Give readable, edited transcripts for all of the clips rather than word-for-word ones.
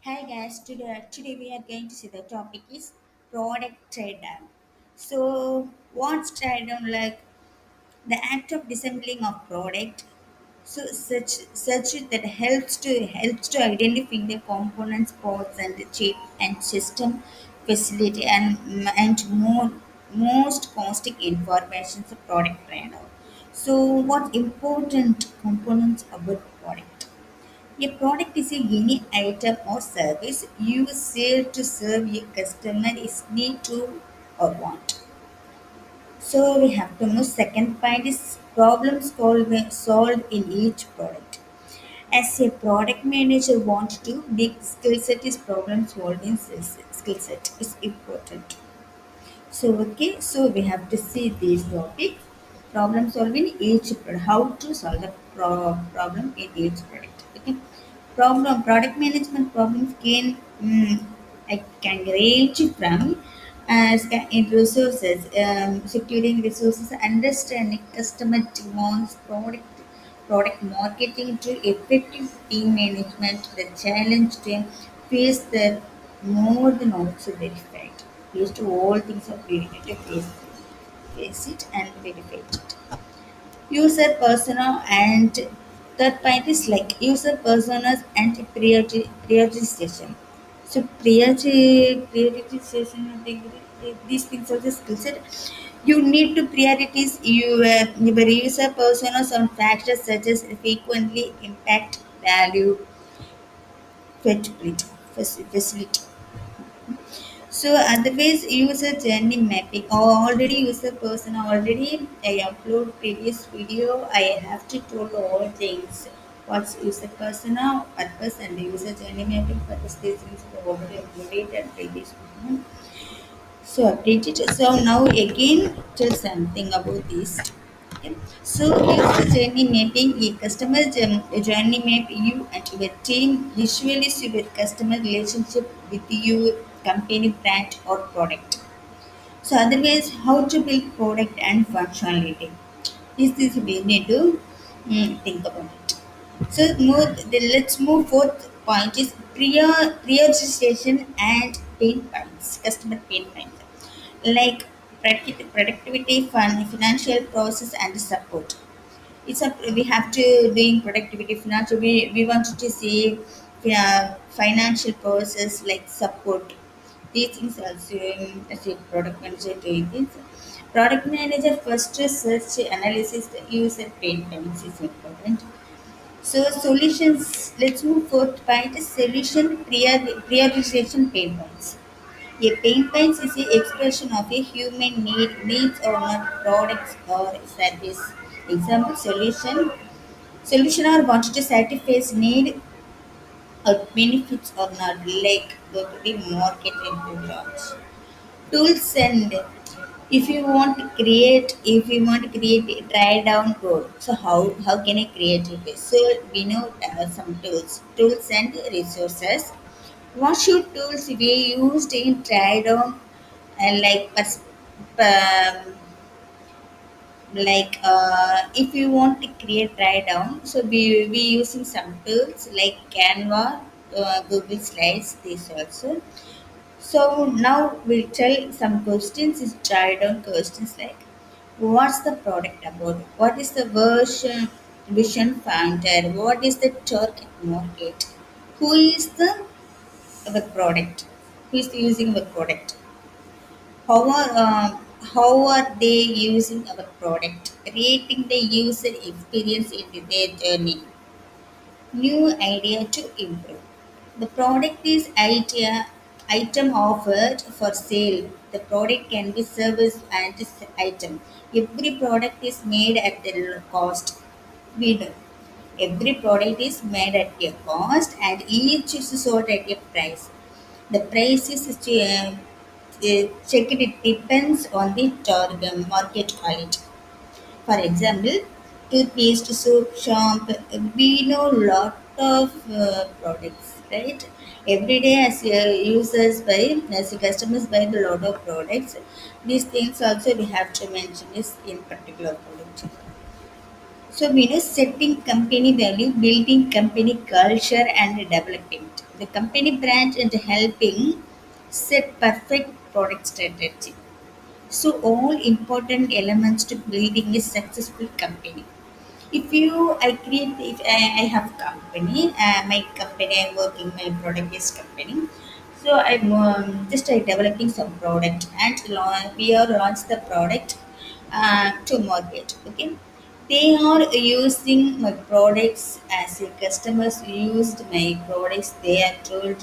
Hi guys, today we are going to see the topic is product trade down. So what's trade down like? The act of disassembling of product. So such that helps to identify the components, parts and the chip and system facility and more most costing information of product trade down. So what important components about product? A product is any item or service you sell to serve your customer is need to or want. So we have to know second point is solved in each product. As a product manager want to big skill set is problem solving skill set is important. So we have to see this topic problem solving each product. How to solve the problem in each product. Okay. Product management problems I can range from in resources, securing resources, understanding customer demands, product marketing to effective team management. The challenge to face the more than also verified. These two all things are related to face it and verify it. User persona and third point is like user personas and prioritization. So prioritization, I think these things are the skill set. You need to prioritize your user personas on factors such as frequently impact value, flexibility, facility. So otherwise user journey mapping or already user person already I upload previous video I have to told all things. What's user persona, purpose and user journey mapping purpose these things are already uploaded and previous video. So update it. So now again tell something about this. Okay. So user journey mapping a customer journey map you and your team visualize your customer relationship with your company brand or product. So otherwise how to build product and functionality. This we need to think about it. So let's move fourth point is prioritization and pain points, customer pain points like productivity, financial process, and support. It's a we have to doing productivity, financial. We want to see financial process like support. These things also as a product manager doing this. Product manager first search analysis the user pain points is important. So solutions. Let's move forward by the solution prioritization pain points. A pain points is the expression of a human needs or not products or service. Example solution. Solution are wanted to satisfy need or benefits or not like go to the market and to launch. Tools and if you want to create a dry down code, so how can I create it? So we know some tools and resources. What should tools be used in dry down and um, if you want to create dry down, so we using some tools like Canva, Google Slides, this also. So now we'll tell some questions is dry down questions like what's the product about? What is the vision founder? What is the target market? Who is the our product? Who is using our product? How are how are they using our product? Rating the user experience in their journey. New idea to improve. The product is item offered for sale. The product can be service and item. Every product is made at the cost. We know. Every product is made at a cost and each is sold at a price. The price is checked. It depends on the target market quality. For example, toothpaste, soap, shampoo, we know lot of products, right? Every day as a customers buy a lot of products. These things also we have to mention is in particular product. So we know setting company value, building company culture and development. The company branch and helping set perfect product strategy. So all important elements to building a successful company. If I have company, my company I'm working, my product based company. So I'm just developing some product and we are launched the product to market. Okay, they are using my products as a customers used my products. They are told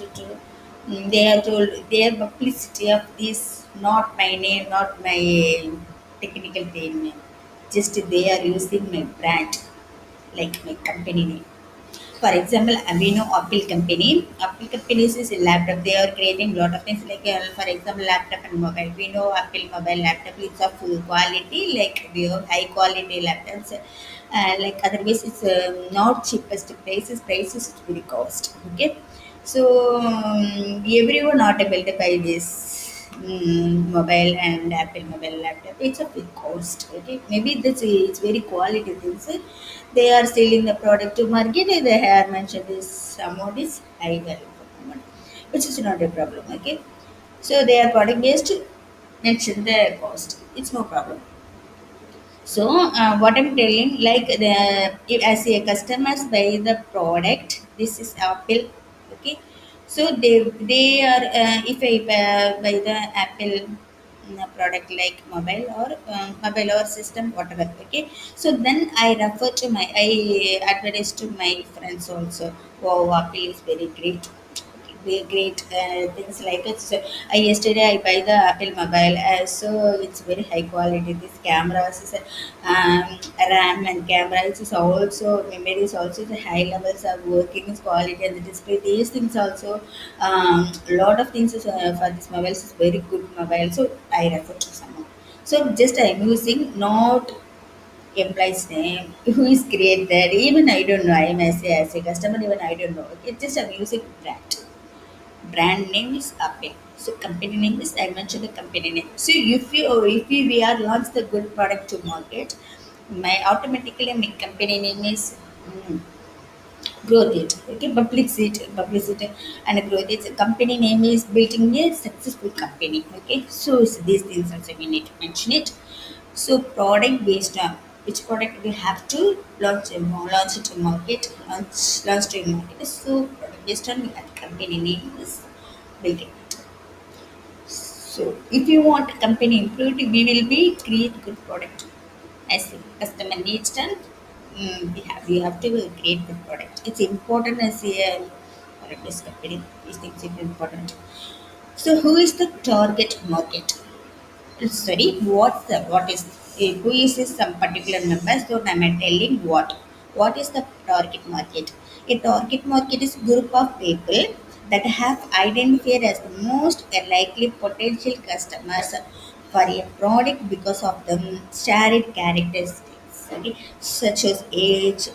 their publicity of this, not my name, not my technical name. Just they are using my brand, like my company name. For example, we know Apple company. Apple company is a laptop. They are creating lot of things like, for example, laptop and mobile. We know Apple mobile laptop is of full quality, like we have high quality laptops. Like otherwise, it's not cheapest prices. Prices is very cost. Okay, so everyone not able to buy this mobile and Apple mobile laptop. It's a big cost. Okay, maybe this it's very quality things. They are selling the product to market. They have mentioned this amount is high value for amount, which is not a problem. Okay, so they are product based. Mention the cost. It's no problem. So what I'm telling, like if as a customers buy the product, this is Apple, okay. So they are if I buy the Apple product like mobile or system whatever, okay. So then I refer to I advertise to my friends also. Wow, Apple is very great, great things like it. So, yesterday I buy the Apple mobile, so it's very high quality. This cameras is RAM and camera. It is also memory is also the high levels of working is quality and the display. These things also a lot of things is, for this mobile is very good mobile. So I refer to someone. So just I'm using not employee's name, who is created. Even I don't know. I may say as a customer, even I don't know. It's just I'm using brand. Brand name is Apple. So company name is, I mentioned the company name. So if you we are launch the good product to market, my automatically my company name is growth it. Okay, publicity and growth it. Company name is building a successful company. Okay, so it's these things also we need to mention it. So product based on which product we have to launch it to market, launch to market. So product based on we have company name is building. So if you want company improved, we will be create good product as the customer needs and we have to create good product. It's important as a product is company. These things are important. So who is the target market? Sorry, who is this some particular member? So I'm telling what is the target market. A target market is group of people that have identified as the most likely potential customers for a product because of the shared characteristics, okay, such as age,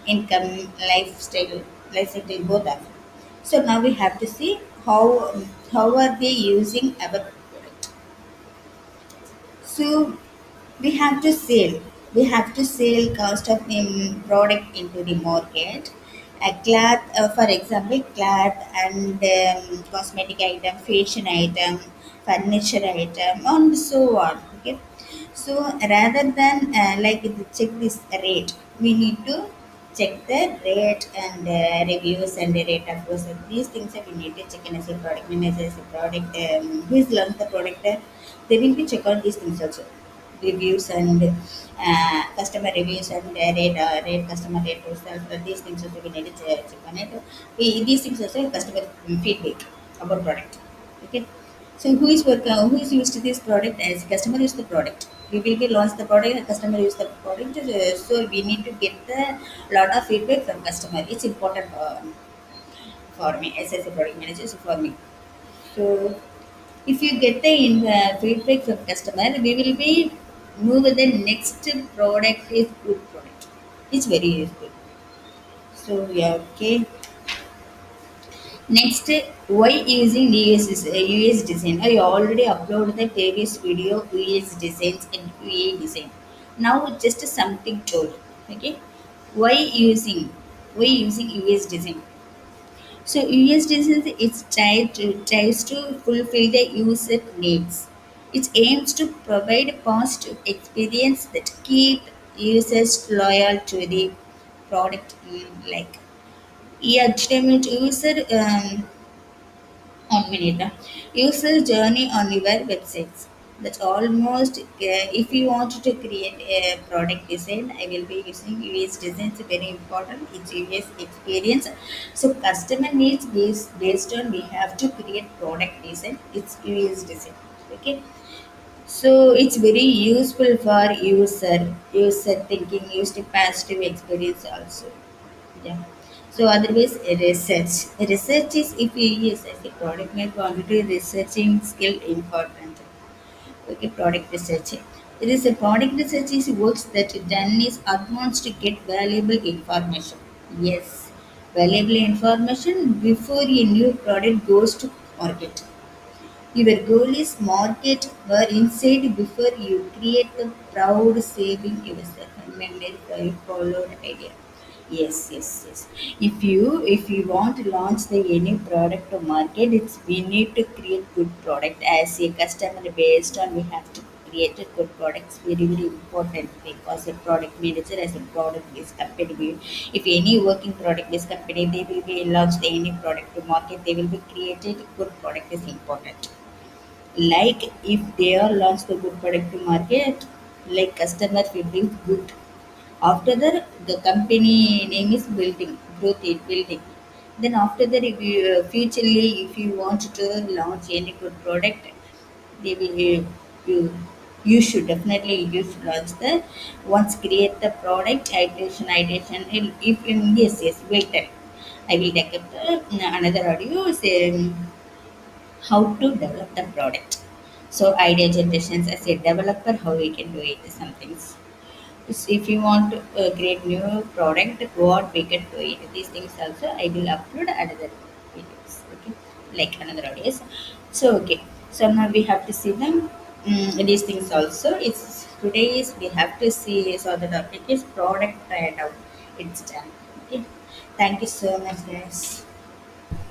income, lifestyle both of them. So now we have to see how are they using our product. So we have to sell. We have to sell cost of product into the market. A cloth, for example, cloth and cosmetic item, fashion item, furniture item, and so on. Okay. So rather than check this rate, we need to check the rate and reviews and the rate of course. These things that we need to check in as a product manager, as a product who is learned the product. They will be check on these things also, reviews and customer reviews and rate customer rate yourself. These things also we need to check on it. These things also customer feedback about product. Okay. So who is used to this product as customer use the product. We will be launch the product and customer use the product. So we need to get the lot of feedback from customer. It's important for me as a product manager. So for me. So if you get the feedback from customer, we will be move with the next product is good product. It's very useful. So yeah, okay. Next, why using US design? I already uploaded the previous video US designs and UA design. Now just something told. Okay. Why using why using US design? So US design tries to fulfill the user needs. It aims to provide a positive experience that keep users loyal to the product. Like yeah, determined user 1 minute. User journey on your websites. That's almost if you want to create a product design, I will be using UX design. It's very important. It's UX experience. So customer needs based on we have to create product design. It's UX design. Okay. So it's very useful for user thinking, used passive experience also. Yeah. So otherwise, research. Research is if you use as a product made quantity researching skill important. Okay, product research. It is a product research is works that done is advanced to get valuable information. Yes, valuable information before a new product goes to market. Your goal is market or inside before you create the proud saving yourself. Remember you followed idea. Yes. If you want to launch the any product to market, it's we need to create good product as a customer based on we have to create a good products very important because a product manager as a product based company if any working product based company they will be launch the any product to market they will be created good product is important like if they are launch the good product to market, like customer feeling good. After that, the company name is building, growth is building. Then after that, if you futurely, if you want to launch any good product, they will you you should definitely you should launch the once create the product iteration. If yes wait. I will take up another audio. Say, how to develop the product. So idea generations as a developer, how we can do it, some things. If you want to create new product, what we can do it. These things also I will upload another videos. Okay, like another audios. So okay, so now we have to see them. These things also. It's today is we have to see. So the topic is product trade out. It's done. Okay. Thank you so much, guys.